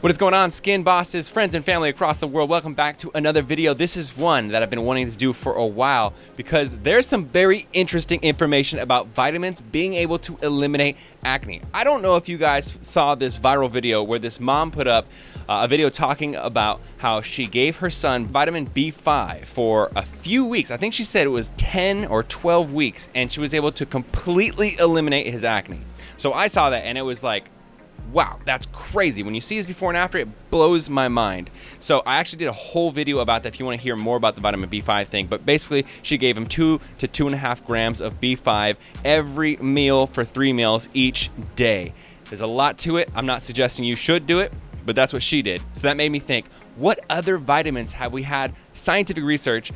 What is going on, skin bosses, friends and family across the world? Welcome back to another video. This is one that I've been wanting to do for a while because there's some very interesting information about vitamins being able to eliminate acne. I don't know if you guys saw this viral video where this mom put up a video talking about how she gave her son vitamin B5 for a few weeks. I think she said it was 10 or 12 weeks, and she was able to completely eliminate his acne. So I saw that and it was like, wow, that's crazy. When you see his before and after, it blows my mind. So I actually did a whole video about that if you want to hear more about the vitamin B5 thing. But basically, she gave him 2 to 2.5 grams of B5 every meal for 3 meals each day. There's a lot to it. I'm not suggesting you should do it, but that's what she did. So that made me think, what other vitamins have we had scientific research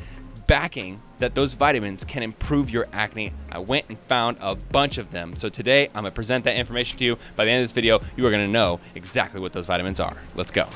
backing that those vitamins can improve your acne? I went and found a bunch of them. So today I'm gonna present that information to you. By the end of this video, you are gonna know exactly what those vitamins are. Let's go.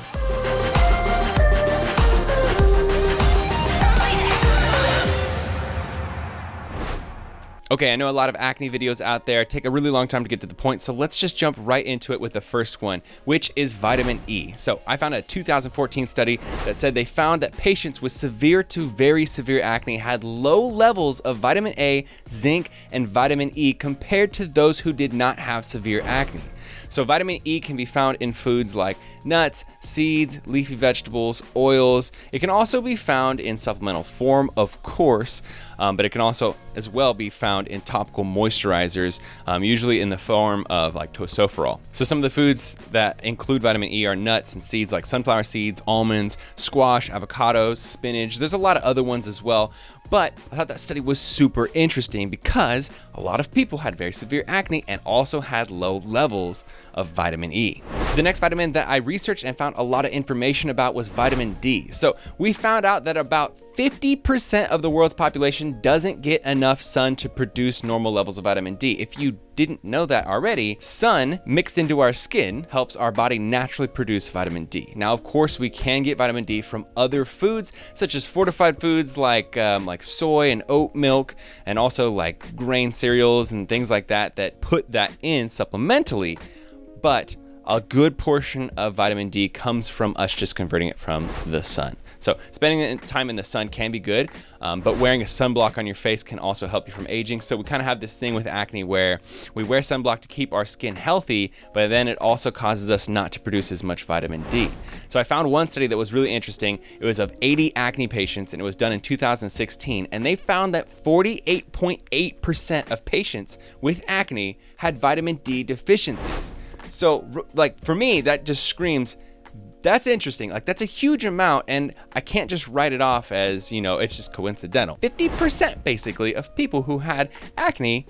Okay, I know a lot of acne videos out there take a really long time to get to the point, so let's just jump right into it with the first one, which is vitamin E. So I found a 2014 study that said they found that patients with severe to very severe acne had low levels of vitamin A, zinc, and vitamin E compared to those who did not have severe acne. So vitamin E can be found in foods like nuts, seeds, leafy vegetables, oils. It can also be found in supplemental form, of course, but it can also as well be found in topical moisturizers, usually in the form of like tocopherol. So some of the foods that include vitamin E are nuts and seeds like sunflower seeds, almonds, squash, avocados, spinach. There's a lot of other ones as well, but I thought that study was super interesting because a lot of people had very severe acne and also had low levels of vitamin E. The next vitamin that I researched and found a lot of information about was vitamin D. So we found out that about 50% of the world's population doesn't get enough sun to produce normal levels of vitamin D. If you didn't know that already, sun mixed into our skin helps our body naturally produce vitamin D. Now, of course, we can get vitamin D from other foods, such as fortified foods like soy and oat milk, and also like grain cereals and things like that that put that in supplementally. But a good portion of vitamin D comes from us just converting it from the sun. So spending time in the sun can be good, but wearing a sunblock on your face can also help you from aging. So we kind of have this thing with acne where we wear sunblock to keep our skin healthy, but then it also causes us not to produce as much vitamin D. So I found one study that was really interesting. It was of 80 acne patients, and it was done in 2016, and they found that 48.8% of patients with acne had vitamin D deficiencies. So like for me, that just screams, that's interesting. Like that's a huge amount, and I can't just write it off as, you know, it's just coincidental. 50% basically of people who had acne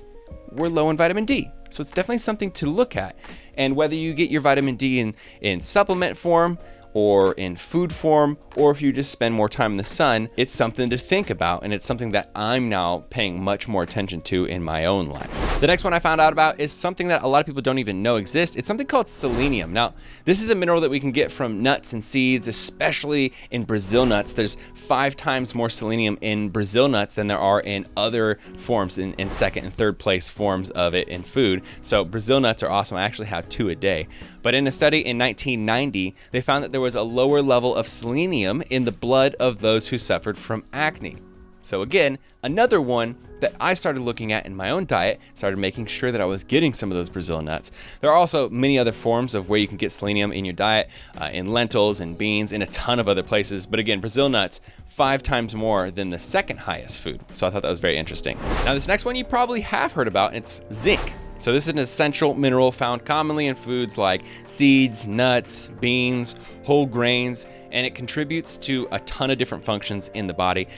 were low in vitamin D. So it's definitely something to look at. And whether you get your vitamin D in supplement form or in food form, or if you just spend more time in the sun, it's something to think about, and it's something that I'm now paying much more attention to in my own life. The next one I found out about is something that a lot of people don't even know exists. It's something called selenium. Now, this is a mineral that we can get from nuts and seeds, especially in Brazil nuts. There's 5 times more selenium in Brazil nuts than there are in other forms, in second and third place forms of it in food. So Brazil nuts are awesome. I actually have 2 a day. But in a study in 1990, they found that there was a lower level of selenium in the blood of those who suffered from acne. So again, another one that I started looking at in my own diet, started making sure that I was getting some of those Brazil nuts. There are also many other forms of where you can get selenium in your diet, in lentils and beans, in a ton of other places. But again, Brazil nuts, 5 times more than the second highest food. So I thought that was very interesting. Now this next one you probably have heard about, and it's zinc. So this is an essential mineral found commonly in foods like seeds, nuts, beans, whole grains, and it contributes to a ton of different functions in the body.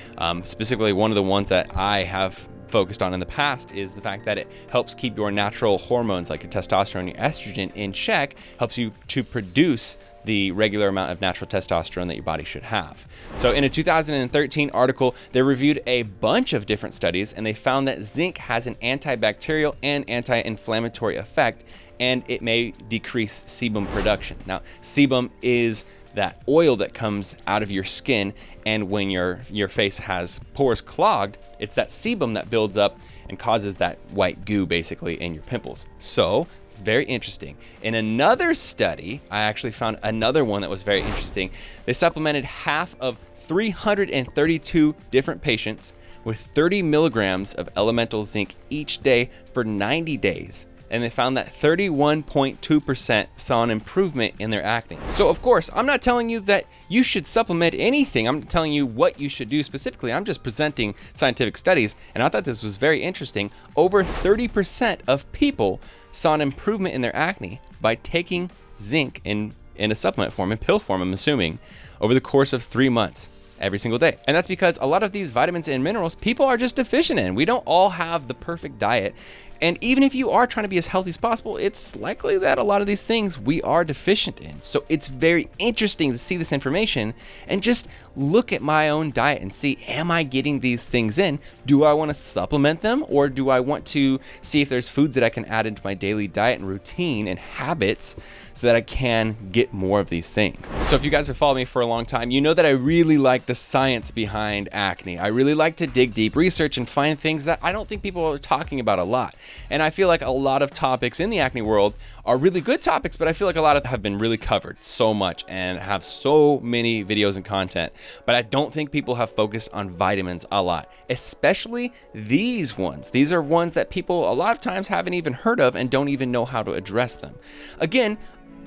Specifically, one of the ones that I have focused on in the past is the fact that it helps keep your natural hormones like your testosterone, your estrogen in check, helps you to produce the regular amount of natural testosterone that your body should have. So in a 2013 article, they reviewed a bunch of different studies, and they found that zinc has an antibacterial and anti-inflammatory effect, and it may decrease sebum production. Now, sebum is that oil that comes out of your skin, and when your face has pores clogged, it's that sebum that builds up and causes that white goo basically in your pimples. So Very interesting. In another study, I actually found another one that was very interesting. They supplemented half of 332 different patients with 30 milligrams of elemental zinc each day for 90 days. And they found that 31.2% saw an improvement in their acne. So of course, I'm not telling you that you should supplement anything. I'm telling you what you should do specifically. I'm just presenting scientific studies, and I thought this was very interesting. Over 30% of people saw an improvement in their acne by taking zinc in a supplement form, in pill form, I'm assuming, over the course of 3 months. Every single day. And that's because a lot of these vitamins and minerals people are just deficient in. We don't all have the perfect diet. And even if you are trying to be as healthy as possible, it's likely that a lot of these things we are deficient in. So it's very interesting to see this information and just look at my own diet and see, am I getting these things in? Do I want to supplement them, or do I want to see if there's foods that I can add into my daily diet and routine and habits so that I can get more of these things? So if you guys have followed me for a long time, you know that I really like the science behind acne. I really like to dig deep, research, and find things that I don't think people are talking about a lot. And I feel like a lot of topics in the acne world are really good topics, but I feel like a lot of them have been really covered so much and have so many videos and content. But I don't think people have focused on vitamins a lot, especially these ones. These are ones that people a lot of times haven't even heard of and don't even know how to address them. Again,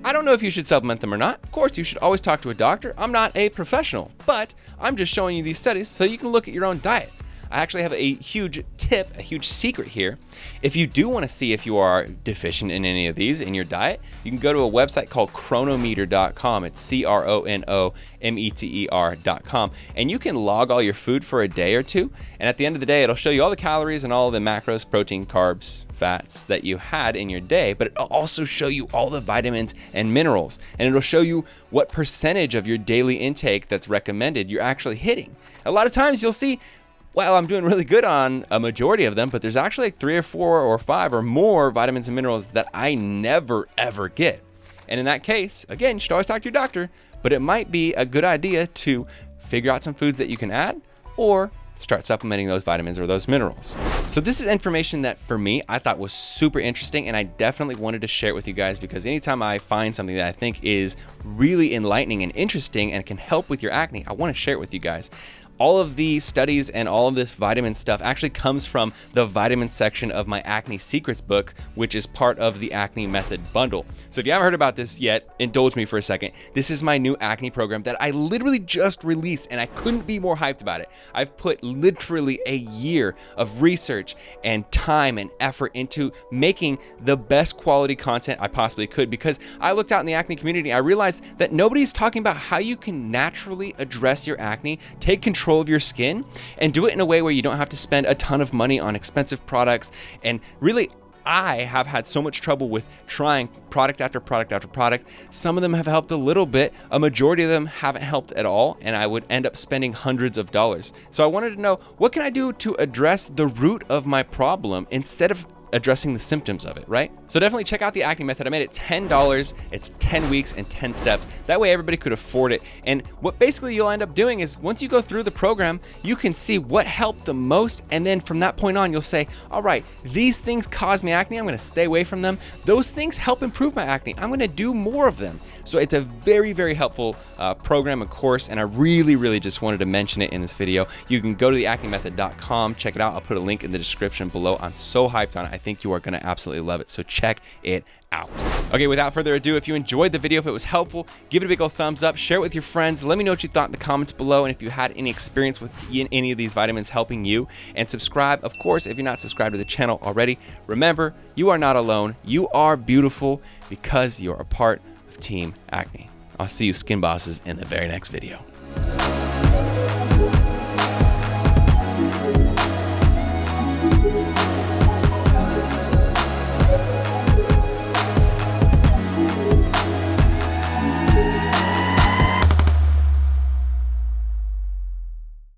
I don't know if you should supplement them or not. Of course, you should always talk to a doctor. I'm not a professional, but I'm just showing you these studies so you can look at your own diet. I actually have a huge tip, a huge secret here. If you do want to see if you are deficient in any of these in your diet, you can go to a website called chronometer.com. It's CRONOMETER.com. And you can log all your food for a day or two. And at the end of the day, it'll show you all the calories and all the macros, protein, carbs, fats that you had in your day, but it'll also show you all the vitamins and minerals. And it'll show you what percentage of your daily intake that's recommended you're actually hitting. A lot of times you'll see, well, I'm doing really good on a majority of them, but there's actually like 3 or 4 or 5 or more vitamins and minerals that I never ever get. And in that case, again, you should always talk to your doctor, but it might be a good idea to figure out some foods that you can add or start supplementing those vitamins or those minerals. So this is information that for me, I thought was super interesting, and I definitely wanted to share it with you guys because anytime I find something that I think is really enlightening and interesting and can help with your acne, I want to share it with you guys. All of the studies and all of this vitamin stuff actually comes from the vitamin section of my Acne Secrets book, which is part of the Acne Method bundle. So if you haven't heard about this yet, indulge me for a second. This is my new acne program that I literally just released, and I couldn't be more hyped about it. I've put literally a year of research and time and effort into making the best quality content I possibly could, because I looked out in the acne community. I realized that nobody's talking about how you can naturally address your acne, take control of your skin, and do it in a way where you don't have to spend a ton of money on expensive products. And really, I have had so much trouble with trying product after product after product. Some of them have helped a little bit, a majority of them haven't helped at all, and I would end up spending hundreds of dollars. So I wanted to know, what can I do to address the root of my problem instead of addressing the symptoms of it, right? So definitely check out the Acne Method. I made it $10. It's 10 weeks and 10 steps. That way everybody could afford it. And what basically you'll end up doing is once you go through the program, you can see what helped the most. And then from that point on, you'll say, all right, these things cause me acne. I'm going to stay away from them. Those things help improve my acne. I'm going to do more of them. So it's a very, very helpful program and course. And I really, really just wanted to mention it in this video. You can go to theacnemethod.com, check it out. I'll put a link in the description below. I'm so hyped on it. I think you are going to absolutely love it. So check it out. Okay, without further ado, if you enjoyed the video, if it was helpful, give it a big old thumbs up, share it with your friends. Let me know what you thought in the comments below, and if you had any experience with any of these vitamins helping you. And subscribe, of course, if you're not subscribed to the channel already. Remember, you are not alone. You are beautiful because you're a part of Team Acne. I'll see you skin bosses in the very next video.